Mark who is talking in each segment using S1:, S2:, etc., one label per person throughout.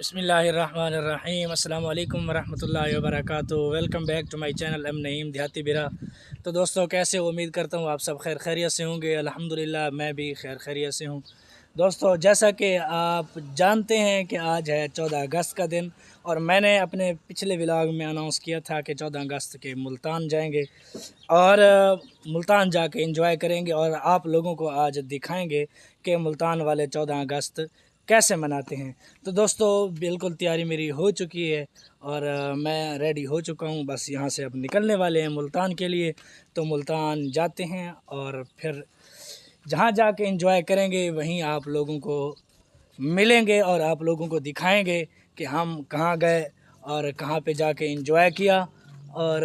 S1: बिस्मिल्लाहिर्रहमानिर्रहीम अस्सलाम वालेकुम वरहमतुल्लाहि वबरकातुहू। Welcome back to my channel M Naeem Dehati बिरा। तो दोस्तों कैसे हो, उम्मीद करता हूँ आप सब खैर खैरियत से होंगे। अल्हम्दुलिल्लाह मैं भी खैर खैरियत से हूँ। दोस्तों जैसा कि आप जानते हैं कि आज है 14 अगस्त का दिन, और मैंने अपने पिछले व्लॉग में अनाउंस किया था कि 14 अगस्त के मुल्तान जाएंगे और मुल्तान जाके एंजॉय करेंगे और आप लोगों को आज दिखाएंगे कि मुल्तान वाले 14 अगस्त कैसे मनाते हैं। तो दोस्तों बिल्कुल तैयारी मेरी हो चुकी है और मैं रेडी हो चुका हूँ। बस यहाँ से अब निकलने वाले हैं मुल्तान के लिए। तो मुल्तान जाते हैं और फिर जहाँ जाके एंजॉय करेंगे वहीं आप लोगों को मिलेंगे और आप लोगों को दिखाएंगे कि हम कहाँ गए और कहाँ पे जाके एंजॉय किया और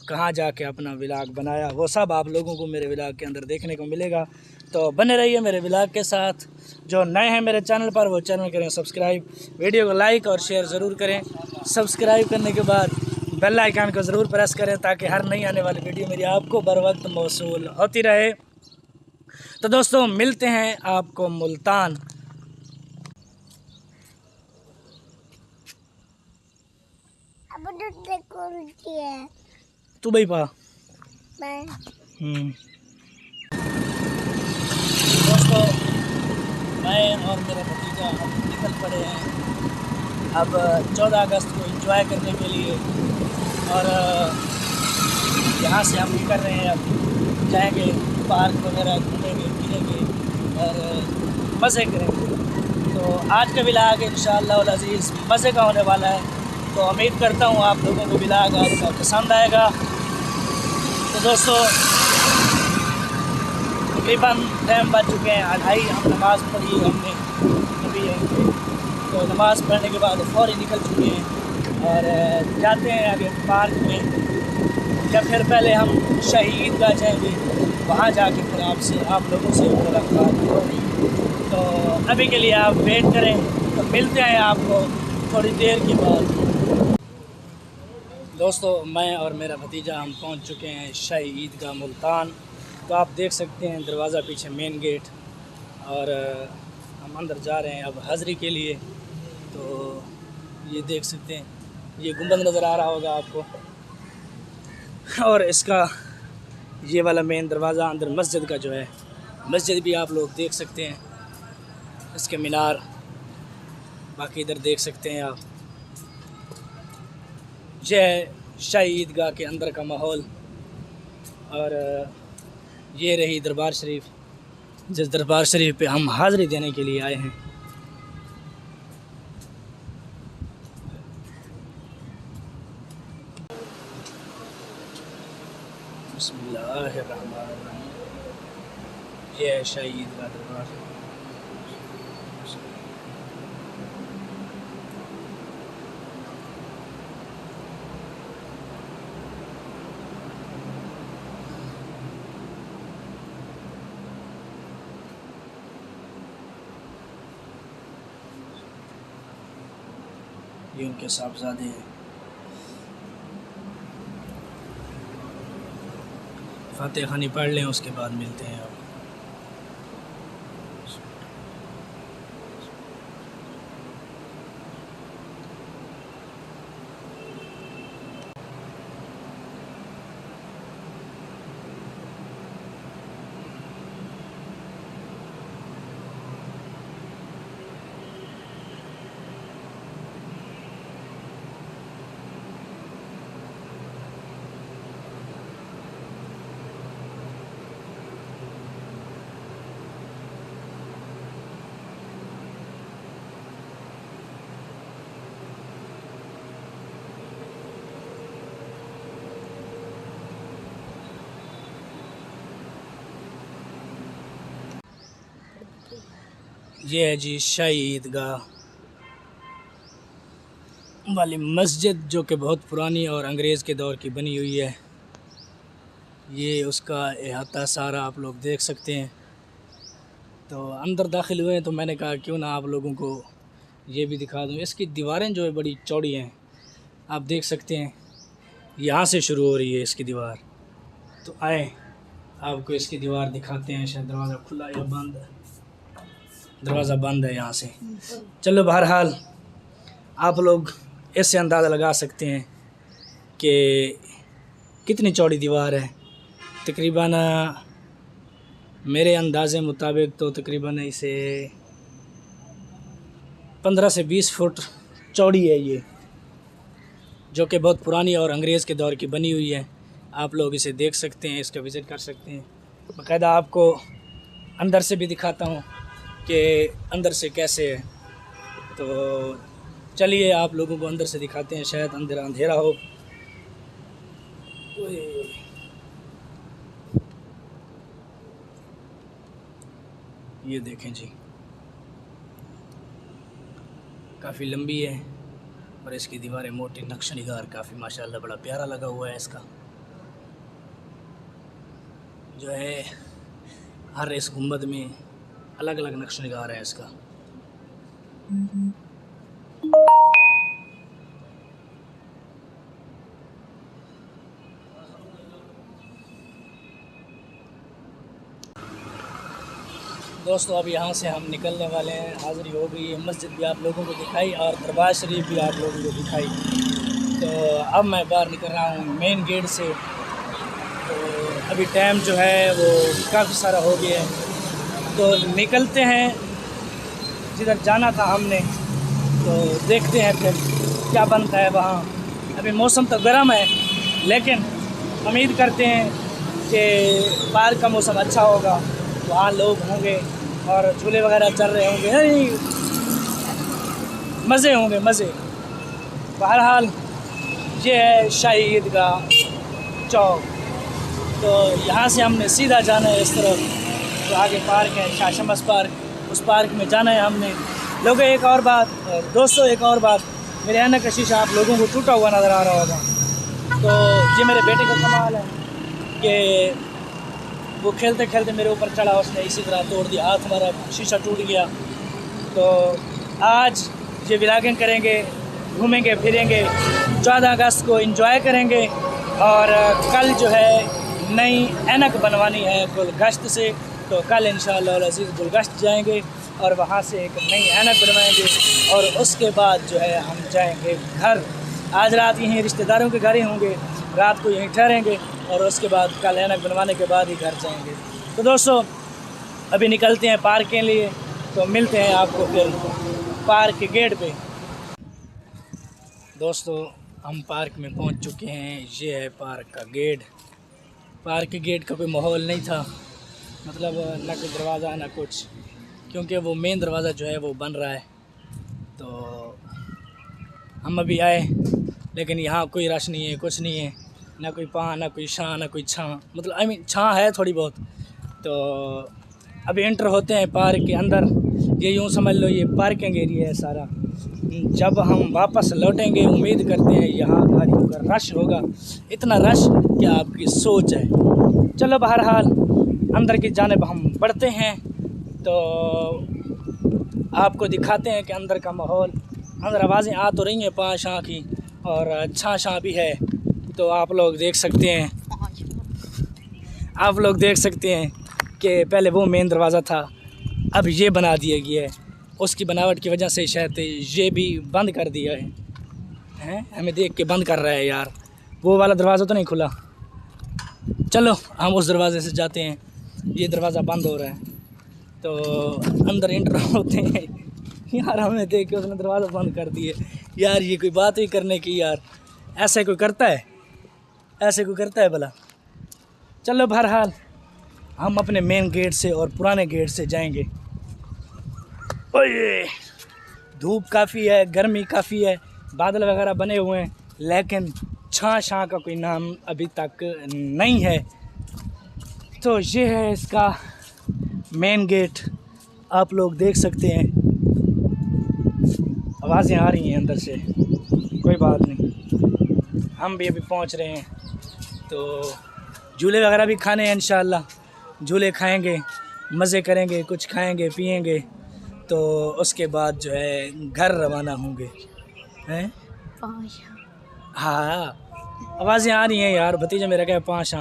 S1: कहाँ जाके अपना व्लॉग बनाया। वो सब आप लोगों को मेरे व्लॉग के अंदर देखने को मिलेगा। तो बने रहिए मेरे व्लॉग के साथ। जो नए हैं मेरे चैनल पर वो चैनल करें सब्सक्राइब, वीडियो को लाइक और शेयर ज़रूर करें। सब्सक्राइब करने के बाद बेल आइकन को ज़रूर प्रेस करें ताकि हर नई आने वाली वीडियो मेरी आपको बर वक्त मौसूल होती रहे। तो दोस्तों मिलते हैं आपको मुल्तान। तू भाई पा दोस्तों मैं और मेरा भतीजा हम निकल पड़े हैं अब 14 अगस्त को एंजॉय करने के लिए। और यहाँ से हम निकल रहे हैं, अब जाएंगे पार्क वगैरह, घूमेंगे फिरेंगे और मज़े करेंगे। तो आज का व्लॉग इंशाअल्लाह अज़ीज़ मज़े का होने वाला है। तो उम्मीद करता हूँ आप लोगों को व्लॉग आज का पसंद आएगा। तो दोस्तों तकरीबन टाइम बज चुके हैं 2:30। हम नमाज़ पढ़ी हमने अभी यहीं पे, तो नमाज़ पढ़ने के बाद फ़ौरी निकल चुके हैं और जाते हैं आगे पार्क में, या फिर पहले हम शाही ईदगाह जाएंगे, वहाँ जाके फिर आप लोगों से मुलाकात होगी। तो अभी के लिए आप वेट करें, तो मिलते हैं आपको थोड़ी देर के बाद। दोस्तों मैं और मेरा भतीजा हम पहुँच चुके हैं शाही ईदगाह मुल्तान। तो आप देख सकते हैं दरवाज़ा पीछे मेन गेट, और हम अंदर जा रहे हैं अब हाज़री के लिए। तो ये देख सकते हैं, ये गुंबद नज़र आ रहा होगा आपको, और इसका ये वाला मेन दरवाज़ा अंदर मस्जिद का जो है, मस्जिद भी आप लोग देख सकते हैं, इसके मीनार बाकी इधर देख सकते हैं आप। यह है शाही ईदगाह के अंदर का माहौल, और ये रही दरबार शरीफ, जिस दरबार शरीफ पे हम हाज़री देने के लिए आए हैं। बिस्मिल्लाहिर्रहमानिर्रहीम। ये है शाही ईदगाह दरबार। ये उनके साहबजादे हैं। फातिहा खानी पढ़ लें, उसके बाद मिलते हैं अब। ये है जी शाही ईदगाह वाली मस्जिद, जो कि बहुत पुरानी और अंग्रेज़ के दौर की बनी हुई है। ये उसका अहाता सारा आप लोग देख सकते हैं। तो अंदर दाखिल हुए हैं तो मैंने कहा क्यों ना आप लोगों को ये भी दिखा दूँ। इसकी दीवारें जो है बड़ी चौड़ी हैं, आप देख सकते हैं, यहाँ से शुरू हो रही है इसकी दीवार। तो आए आपको इसकी दीवार दिखाते हैं। शायद दरवाज़ा खुला या बंद है, दरवाज़ा बंद है यहाँ से। चलो बहरहाल आप लोग इससे अंदाज़ा लगा सकते हैं कि कितनी चौड़ी दीवार है। तकरीबन मेरे अंदाज़े मुताबिक तो तकरीबन इसे 15 से 20 फुट चौड़ी है ये, जो कि बहुत पुरानी और अंग्रेज़ के दौर की बनी हुई है। आप लोग इसे देख सकते हैं, इसका विज़िट कर सकते हैं। बाकायदा आपको अंदर से भी दिखाता हूँ कि अंदर से कैसे है। तो चलिए आप लोगों को अंदर से दिखाते हैं, शायद अंदर अंधेरा हो। ये देखें जी, काफ़ी लंबी है और इसकी दीवारें मोटी, नक्श निगार काफ़ी माशाल्लाह बड़ा प्यारा लगा हुआ है। इसका जो है हर इस गुंबद में अलग अलग नक्श निगार है इसका। दोस्तों अब यहाँ से हम निकलने वाले हैं, हाज़िरी हो गई है। मस्जिद भी आप लोगों को दिखाई और दरबार शरीफ भी आप लोगों को दिखाई। तो अब मैं बाहर निकल रहा हूँ मेन गेट से। तो अभी टाइम जो है वो काफ़ी सारा हो गया है, तो निकलते हैं जिधर जाना था हमने। तो देखते हैं फिर क्या बनता है वहाँ। अभी मौसम तो गर्म है, लेकिन उम्मीद करते हैं कि पार्क का मौसम अच्छा होगा, वहाँ लोग होंगे और झूले वगैरह चल रहे होंगे, मज़े होंगे मज़े। बहरहाल ये है शाही ईदगाह चौक। तो यहाँ से हमने सीधा जाना है इस तरफ, तो आगे पार्क है शाह शमस पार्क, उस पार्क में जाना है हमने। लोगों एक और बात दोस्तों, एक और बात, मेरे ऐनक का शीशा आप लोगों को टूटा हुआ नज़र आ रहा होगा। तो ये मेरे बेटे का कमाल है कि वो खेलते खेलते मेरे ऊपर चढ़ा, उसने इसी तरह तोड़ दिया, हाथ हमारा शीशा टूट गया। तो आज ये व्लॉगिंग करेंगे, घूमेंगे फिरेंगे, 14 अगस्त को एंजॉय करेंगे। और कल जो है नई ऐनक बनवानी है गुलगश्त से, तो कल इंशाअल्लाह अज़ीज़ गुलगश्त जाएंगे और वहाँ से एक नई ऐनक बनवाएंगे और उसके बाद जो है हम जाएंगे घर। आज रात यहीं रिश्तेदारों के घर ही होंगे, रात को यहीं ठहरेंगे और उसके बाद कल ऐनक बनवाने के बाद ही घर जाएंगे। तो दोस्तों अभी निकलते हैं पार्क के लिए, तो मिलते हैं आपको फिर पार्क के गेट पे। दोस्तों हम पार्क में पहुंच चुके हैं, ये है पार्क का गेट। पार्क के गेट का कोई माहौल नहीं था, मतलब ना कोई दरवाज़ा ना कुछ, क्योंकि वो मेन दरवाज़ा जो है वो बन रहा है। तो हम अभी आए, लेकिन यहाँ कोई रश नहीं है, कुछ नहीं है, ना कोई पा ना कोई शां ना कोई छां, मतलब छां है थोड़ी बहुत। तो अभी एंटर होते हैं पार्क के अंदर। ये यूँ समझ लो ये पार्किंग एरिया है सारा। जब हम वापस लौटेंगे उम्मीद करते हैं यहाँ भारी होकर रश होगा, इतना रश कि आपकी सोच है। चलो बहरहाल अंदर की जानिब हम बढ़ते हैं, तो आपको दिखाते हैं कि अंदर का माहौल। अंदर आवाज़ें आ तो रही हैं पा शां की और छां शां भी है, तो आप लोग देख सकते हैं, आप लोग देख सकते हैं कि पहले वो मेन दरवाज़ा था, अब ये बना दिया गया है। उसकी बनावट की वजह से शायद ये भी बंद कर दिया है, हमें देख के बंद कर रहा है यार। वो वाला दरवाज़ा तो नहीं खुला। चलो हम उस दरवाज़े से जाते हैं, ये दरवाज़ा बंद हो रहा है। तो अंदर एंटर होते हैं यार, हमें देख के उसने दरवाज़ा बंद कर दिए यार। ये कोई बात ही करने की यार, ऐसे कोई करता है, ऐसे कोई करता है भला। चलो बहरहाल हम अपने मेन गेट से और पुराने गेट से जाएंगे। ओए धूप काफ़ी है, गर्मी काफ़ी है, बादल वगैरह बने हुए हैं, लेकिन छां शां का कोई नाम अभी तक नहीं है। तो ये है इसका मेन गेट, आप लोग देख सकते हैं। आवाज़ें आ रही हैं अंदर से, कोई बात नहीं, हम भी अभी पहुंच रहे हैं। तो झूले वगैरह भी खाने हैं इंशाअल्लाह, झूले खाएंगे, मज़े करेंगे, कुछ खाएंगे पिएंगे, तो उसके बाद जो है घर रवाना होंगे। हैं हाँ आवाज़ें आ रही हैं यार, भतीजा मेरा क्या पाँच,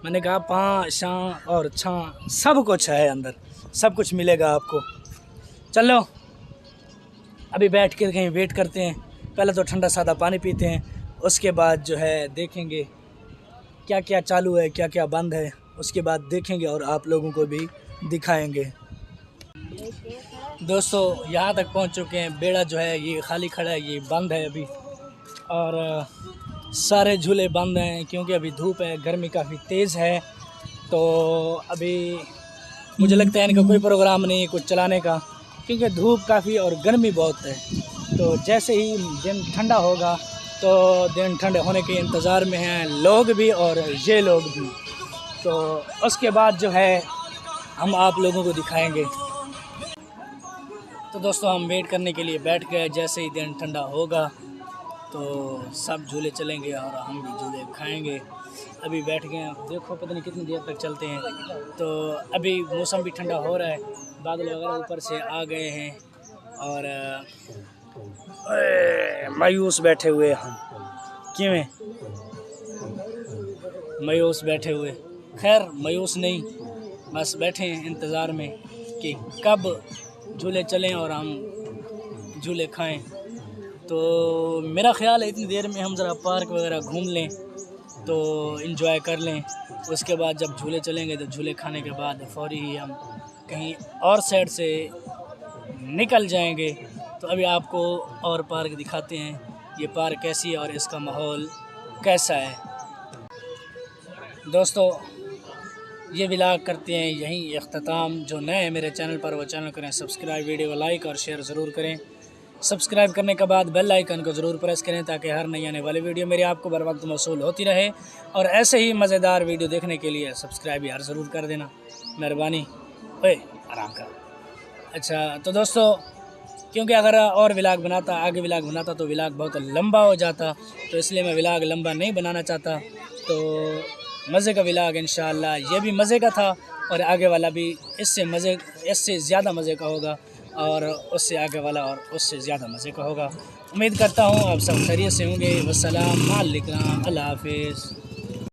S1: मैंने कहा पाँ शां और छां सब कुछ है अंदर, सब कुछ मिलेगा आपको। चलो अभी बैठ के कहीं वेट करते हैं पहले तो ठंडा सादा पानी पीते हैं, उसके बाद जो है देखेंगे क्या क्या चालू है क्या क्या बंद है, उसके बाद देखेंगे और आप लोगों को भी दिखाएंगे। दोस्तों यहाँ तक पहुँच चुके हैं, बेड़ा जो है ये खाली खड़ा है, ये बंद है अभी, और सारे झूले बंद हैं क्योंकि अभी धूप है, गर्मी काफ़ी तेज़ है। तो अभी मुझे लगता है इनका कोई प्रोग्राम नहीं है कुछ चलाने का, क्योंकि धूप काफ़ी और गर्मी बहुत है। तो जैसे ही दिन ठंडा होगा तो दिन ठंडे होने के इंतज़ार में हैं लोग भी और ये लोग भी। तो उसके बाद जो है हम आप लोगों को दिखाएंगे। तो दोस्तों हम वेट करने के लिए बैठ गए, जैसे ही दिन ठंडा होगा तो सब झूले चलेंगे और हम भी झूले खाएंगे। अभी बैठ गए हैं, देखो पता नहीं कितनी देर तक चलते हैं। तो अभी मौसम भी ठंडा हो रहा है, बादल वगैरह ऊपर से आ गए हैं और मायूस बैठे हुए हम, क्यों मायूस बैठे हुए। खैर मायूस नहीं, बस बैठे हैं इंतज़ार में कि कब झूले चलें और हम झूले खाएं। तो मेरा ख़्याल है इतनी देर में हम ज़रा पार्क वगैरह घूम लें तो इन्जॉय कर लें। उसके बाद जब झूले चलेंगे तो झूले खाने के बाद फ़ौरी ही हम कहीं और साइड से निकल जाएंगे। तो अभी आपको और पार्क दिखाते हैं, ये पार्क कैसी है और इसका माहौल कैसा है। दोस्तों ये व्लॉग करते हैं यहीं अख्ताम। जो नए हैं मेरे चैनल पर वो चैनल करें सब्सक्राइब, वीडियो को लाइक और शेयर ज़रूर करें। सब्सक्राइब करने के बाद बेल आइकन को ज़रूर प्रेस करें ताकि हर नई आने वाली वीडियो मेरी आपको बर वक्त मौसूल होती रहे। और ऐसे ही मज़ेदार वीडियो देखने के लिए सब्सक्राइब यार ज़रूर कर देना, मेहरबानी। ओए आराम कर। अच्छा तो दोस्तों क्योंकि अगर और व्लॉग बनाता, आगे व्लॉग बनाता तो व्लॉग बहुत लंबा हो जाता, तो इसलिए मैं व्लॉग लंबा नहीं बनाना चाहता। तो मज़े का व्लॉग इंशाअल्लाह ये भी मज़े का था और आगे वाला भी इससे ज़्यादा मज़े का होगा और उससे आगे वाला और उससे ज़्यादा मज़े का होगा। उम्मीद करता हूँ आप सब खैरियत से होंगे। वस्सलाम अलैकुम, अल्लाह हाफ़िज़।